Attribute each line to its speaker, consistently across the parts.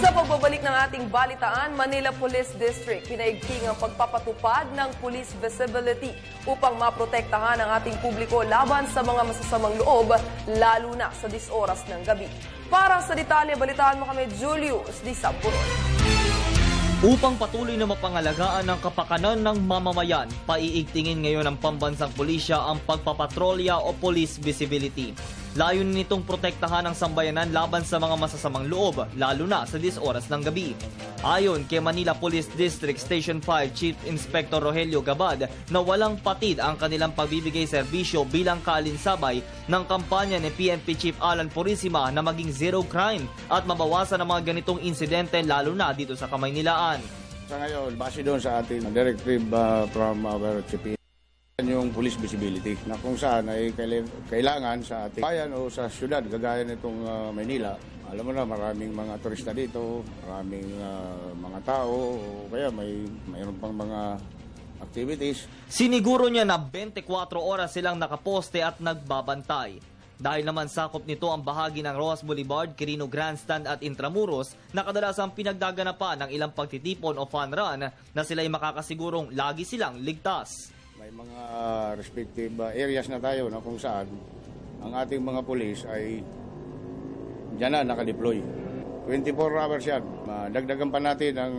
Speaker 1: Sa pagbabalik ng ating balitaan, Manila Police District pinaigting ang pagpapatupad ng police visibility upang maprotektahan ang ating publiko laban sa mga masasamang loob, lalo na sa 10 oras ng gabi. Para sa detalye, balitaan mo kami, Julius Di Samburon.
Speaker 2: Upang patuloy na mapangalagaan ang kapakanan ng mamamayan, paiigtingin ngayon ng pambansang pulisya ang pagpapatrolya o police visibility. Layunin nitong protektahan ang sambayanan laban sa mga masasamang loob, lalo na sa 10 oras ng gabi. Ayon kay Manila Police District Station 5 Chief Inspector Rogelio Gabad na walang patid ang kanilang pagbibigay serbisyo bilang kaalinsabay ng kampanya ni PNP Chief Alan Purisima na maging zero crime at mabawasan ang mga ganitong insidente lalo na dito sa Kamaynilaan.
Speaker 3: Sa ngayon, base doon sa ating directive from our CP, yung police visibility na kung saan ay kailangan sa ating bayan o sa syudad, gagaya nitong Maynila. Alam mo na, maraming mga turista dito, maraming mga tao, o kaya mayroon pang mga activities.
Speaker 2: Siniguro niya na 24 oras silang nakaposte at nagbabantay. Dahil naman sakop nito ang bahagi ng Rojas Boulevard, Quirino Grandstand at Intramuros na kadalasang pinagdaganapan ng ilang pagtitipon o fun run na sila'y makakasigurong lagi silang ligtas.
Speaker 3: May mga respective areas na tayo na kung saan ang ating mga police ay dyan na nakadeploy. 24 hours yan. Dagdagan pa natin ang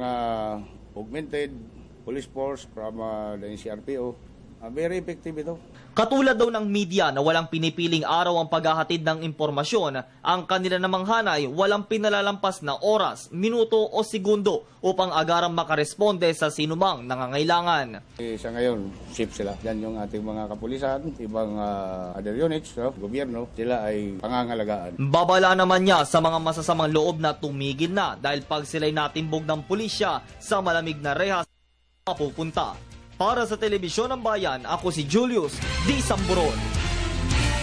Speaker 3: augmented police force from the NCRPO. Very effective ito.
Speaker 2: Katulad daw ng media na walang pinipiling araw ang paghahatid ng impormasyon, ang kanila namang hanay walang pinalalampas na oras, minuto o segundo upang agarang makaresponde sa sinumang nangangailangan.
Speaker 3: Sa ngayon, safe sila. Yan yung ating mga kapulisan, ibang other units, gobyerno, sila ay pangangalagaan.
Speaker 2: Babala naman niya sa mga masasamang loob na tumigil na dahil pag sila'y natimbog ng pulisya sa malamig na rehas mapupunta. Para sa Telebisyon ng Bayan, ako si Julius Di Samburon.